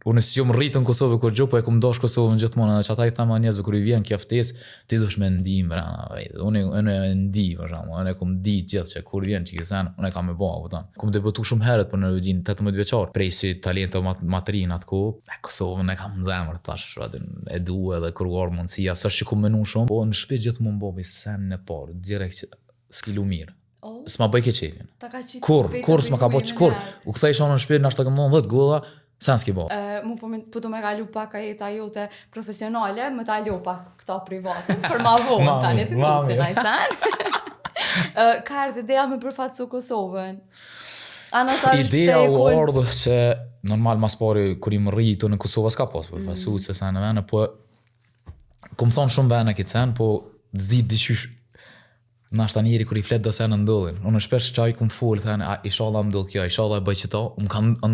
unë si jom rritë në Kosovë kur gjë, po e kom dosh Kosovën gjithmonë, edhe që ata i thama njerëzve kur i vjen kjo ftesë, ti dush me ndi mbrana, unë e ndi për shembull, unë kom di gjithë që kur vjen çikisen, unë kam e bë, kupton. Kom debutu shumë herët për Norvegjin, 18 vjeçar, prej si talento matrin atko, Kosovën e kam në zemër tash, e dua edhe kur ka mundësia, s'është që kom menu shumë, po në shtëpi gjithmonë bobi sen në parë, direkt s'kilu mirë. S'ma bëj ke qefin. Kur s'ma ka bëj kur. U kthej shonë në shtëpi, nashta kam 10 golla, sen s'ki bë. Mu po do me kalu pak a jeta jote profesionale, më ta lu pak këta private, për ma vonë tani të ndonjë najsan. Ka ardhur ideja me përfaqësu Kosovën. Ideja u ardhë që normal mas pari kur i më rritu në Kosovë s'ka pas përfaqësu se sa në vene, po kom thonë shumë vene këtë sen, po zdi dishysh nashta njeri kur i flet do sen ndodhin. Unë shpesh çaj kum fol thënë, inshallah më do kjo, inshallah bëj çto, më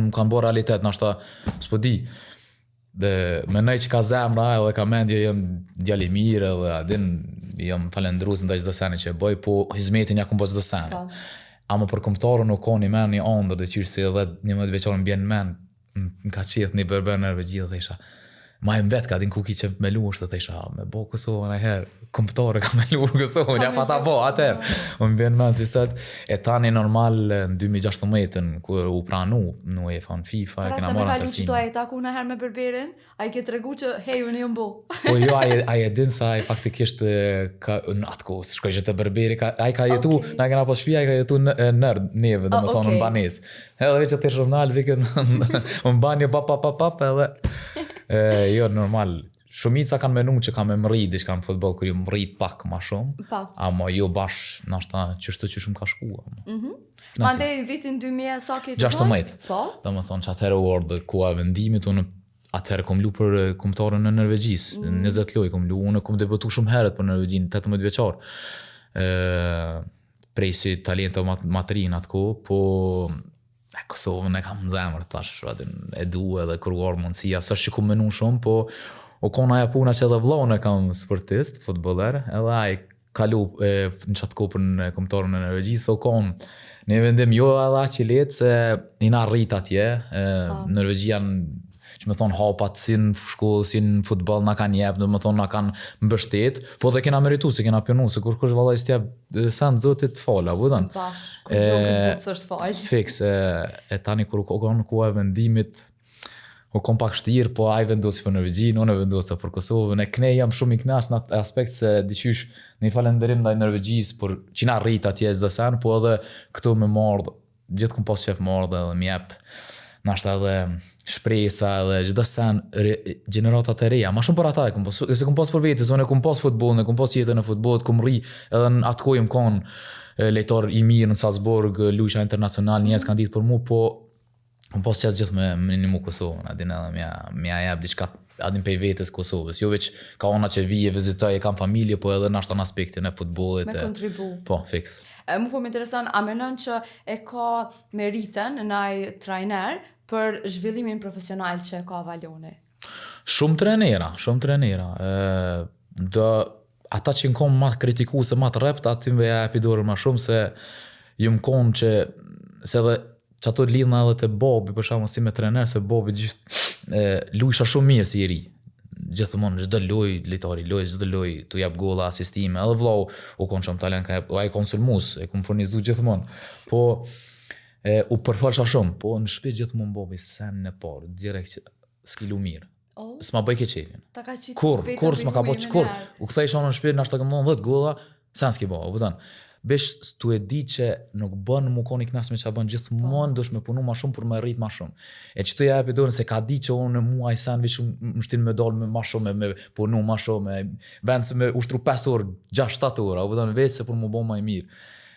kanë bërë realitet, nashta s'po di. Mendoj që ka zemra edhe ka mendje, jam djalë i mirë edhe adin jam falendrues ndaj çdo seni që bëj, po hizmetin ja kum bërë çdo sen. Ama për kombëtarën nuk ka një mend një ëndër të qysh si edhe 11 vjeçar më bjen mend, më ka qith një berber në Norvegji dhe isha ma e mbet ka din kuki që me lu është dhe isha me bo Kosovën e herë, kompëtore ka me lu Kosovën, ja pa ta bo atër. Më bjen men si sët, e tani normal në 2016 kur u pranu në UEFA në FIFA, e kena marrë në tërsinë. Pra se me kalu që ta taku në herë me berberin, a i ke të regu që hej, unë jom bo. Po jo, a i din sa a i faktikisht në atë kohë, shkoj që të berberi, a i ka jetu, na kena po shpia, a i ka jetu nërë neve, dhe më thonë në banes. Edhe që të shërnal, vikën në banjo, pap, edhe jo, normal. Shumica kanë menu që kam e mërit diçka në futboll kur ju mërit pak ma shumë. Ama jo bash, nashta qështu që shumë ka shkua. Mande në vitin 2000 sa ke 16. Do më thonë që atëherë u ardhë koha e vendimit, unë atëherë kom lu për kombëtarën në Norvegjis. 20 loj kom lu, unë kom debutu shumë herët për Norvegjin, 18 vjeçar. Prej si talento matrin atko, po Kosovën e kam në zemër tash, e dua edhe kur ka mundësia, s'është që kom menu shumë, po o kona ja puna që edhe vllahun e kam sportist, futboller, edhe ai kalu në qatë kopën në kombëtarën e Norvegjisë, o konë në vendim jo edhe që letë se i na rrit atje, Norvegjian që me thonë hapat si në shkollë, si në futbol na kanë jep, do me thonë na kanë mbështet, po dhe kena meritu, se kena pjonu, se kur kush vallaj s'tjep sen zotit fala, vëdën. Bash, kur gjokit të është fal. Fiks, e tani kur u konë koha e vendimit, u kom pak shtirë, po ai vendosi për Norvegjin, unë e vendosa për Kosovën, e knej jam shumë i knash në atë aspekt se diqysh një falenderim ndaj Norvegjis, por që na rrit atje s'do sen, po edhe këtu me mardh, gjithë kom pas qef mardh edhe m'jep, nashta edhe shpresa edhe çdo sen gjeneratat e reja, ma shumë për ata e kom pas, se kom pas për vetës, unë e kom pas futbollin, e kom pas jetën e futbollit, kom rri, edhe në atë kohë më konë lejtar i mirë në Salzburg, luajsha internacional, njerëz kanë ditë për mua, po kom pas qes gjithë me një mu Kosovën, adin edhe mja jep diçka adin pej vetës Kosovës, jo veç ka ona që vije, vizitoj, e kam familje, po edhe nashta në aspektin e futbollit. Me kontribu. Po, fiks. Mu po më intereson, a menon që e ka meritën në ai trajner për zhvillimin profesional që ka Valoni? Shumë trenera. Ata që në konë ma kritiku se ma të rept, atimve ja epidorën ma shumë se ju më konë që se dhe që ato lidhna edhe të Bobi, për shkakun si me trener, se Bobi gjithë luajsha shumë mirë si i ri. Gjithmonë çdo lojë, lojtari lojë, çdo lojë tu jap golla, asistime, edhe vllau u konë shumë talent, ai konsulmues, e kom furnizu gjithmonë. Po u përforsa shumë, po në shtëpi gjithmonë Bobi sen në parë, direkt që s'kilu mirë. S'ma bëj ke qefin. Kur s'ma ka bëj kur. U kthej shonë në shtëpi, nashta kam 10 golla, sen s'ki bëj, vëdan. Besh tu e di që nuk bën mu koni knas me që bën gjithmonë dush me punu ma shumë për me rrit ma shumë. E që tu ja e se ka di që unë mua i sen veç më shtin me dal me ma shumë, me punu ma shumë, vend se me ushtru 5 orë, 6-7 orë, a veç se për mu bo ma i mirë.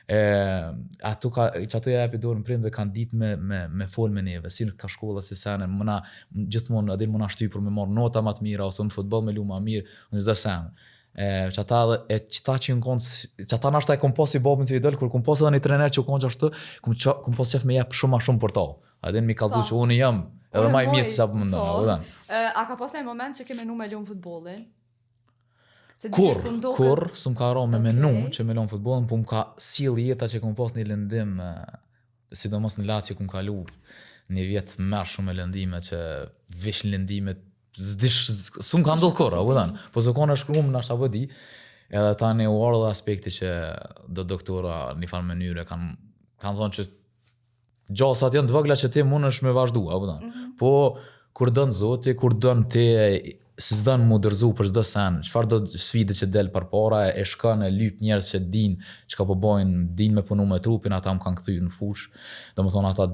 Që ato ja e përdojnë prindve kanë ditë me fol me neve, si ka shkolla, si sene, mëna gjithmonë adin mëna shtypur me marrë nota ma të mira, ose në futbol me lu ma mirë, në gjithë sene. Që ata që në konë, që ata nashta e kom pas i babën si idol, kur kom pas edhe një trener që u konë që ashtu, kom pas qef me jep shumë ma shumë për ta. Adin mi kalzu që unë jam, edhe ma i mirë si që për mëndonë. A ka pas një moment që ke menu me lunë futbolin? Kur, së më ka ra me menu që me lunë futbolin, po më ka sil jeta që kom pas një lëndim, sidomos në Lazio kom kalu. një vjet merr shumë lëndime që vish lëndime s'm ka ndodhur kurrë, u thon. Po zakon e shkruam na apo di. Edhe tani u ardha aspekti që do doktora në një farë mënyrë kanë thonë që gjasat janë të vogla që ti mundesh me vazhdu, apo thon. Po kur don Zoti, kur don ti s'don mu dërzu për çdo sen, çfarë do sfide që del përpara e shkon e lyp njerëz që çka po bojnë, din me punu me trupin, ata më kanë kthyr në fush. Domethënë ata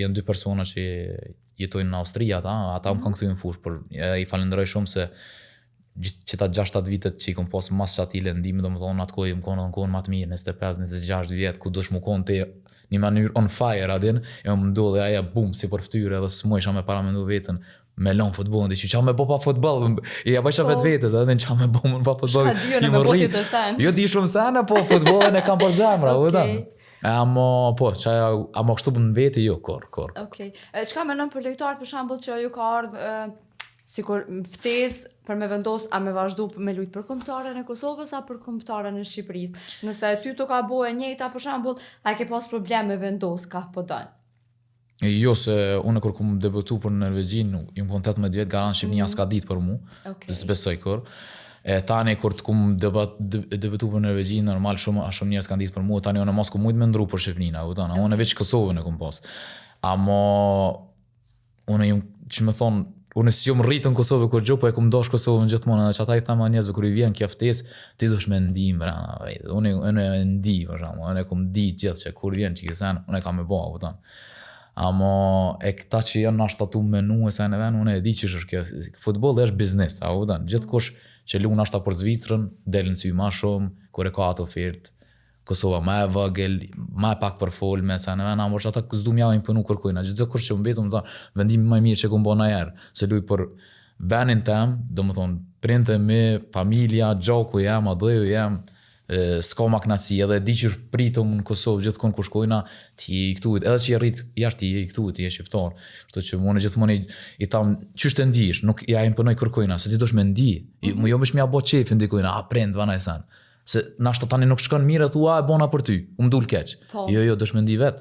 janë dy persona që jetojnë në Austri, ata më kanë kthyr në fush, por I falenderoj shumë se që ta 6-7 vitet që I kom pas mas çati lëndime, domethënë atë kohë më konë më të mirë, 25-26 vjet, ku dosh më konë ti një mënyrë on fire adin, e më ndodhi aja bum si për fytyrë edhe s'mojsha me para mendu veten me lon futbollin, diçka çam me bo pa futboll, ja bëj vetë vetes, edhe çam me bo pa futboll. Jo di shumë sana, po futbollin e kam për zemra, u dha. Amo po, amo kështu në vete jo kor. Okej. Çka mendon për lojtarët për shembull që ju ka ardhur sikur ftesë për me vendos a me vazhdu me lujt për kombëtaren e Kosovës a për kombëtaren e Shqipërisë. Nëse ty të ka bo e njëjta për shembull, a ke pas problem me vendos ka po don? Jo, se unë kur kom debutu për Norvegjin, jam kon 18 vjet, garant Shqipënia s'ka ditë për mu. S'besoj kur. E tani kur të kom debutu për Norvegjin, normal shumë njerëz kanë ditë për mu, tani unë mos ku mujt me ndru për Shqipërinë, u thon. Unë veç Kosovën e kom pas. Amo unë jam që më thon unë si jom rritë në Kosovë kur gjë, po e kom dash Kosovën gjithmonë, edhe që ata I thamë njerëzve kur I vjen kjo ftesë, ti dush me ndi mbrana. Unë e ndi, për shembull, unë e kom di gjithë që kur vjen çikisen, unë e kam me bë, u thon. Amo e këta që janë na shtatu menu e sa në vend, unë e di që është kjo. Futbolli është biznes, a u thon. Gjithkush që lun ashta për Zvicrën, del në sy më shumë, kur e ka atë ofertë. Kosova më e vogël, më pak për folme, sa në vend, amo ata s'du më javin punu kërkojna. Çdo kush që vetëm thon, vendimi më I mirë që kom bën ajër, se luj për vendin tim, domethënë printe me familja, gjoku jam, adheu jam, s'ka maknaci, edhe di që pritëm në Kosovë gjithkon kur shkojna, ti I këtu, edhe që I rrit jashtë I këtu, ti je shqiptar. Kështu që unë gjithmonë I tham, ç'është ndihesh, nuk ja imponoj kërkojna, se ti dosh me ndi. Jo më shmja bë çefin dikojna, a prend vanaj san. Se nashta tani nuk shkon mirë thua e bona për ty. Dul keq. Jo, dosh me ndi vet.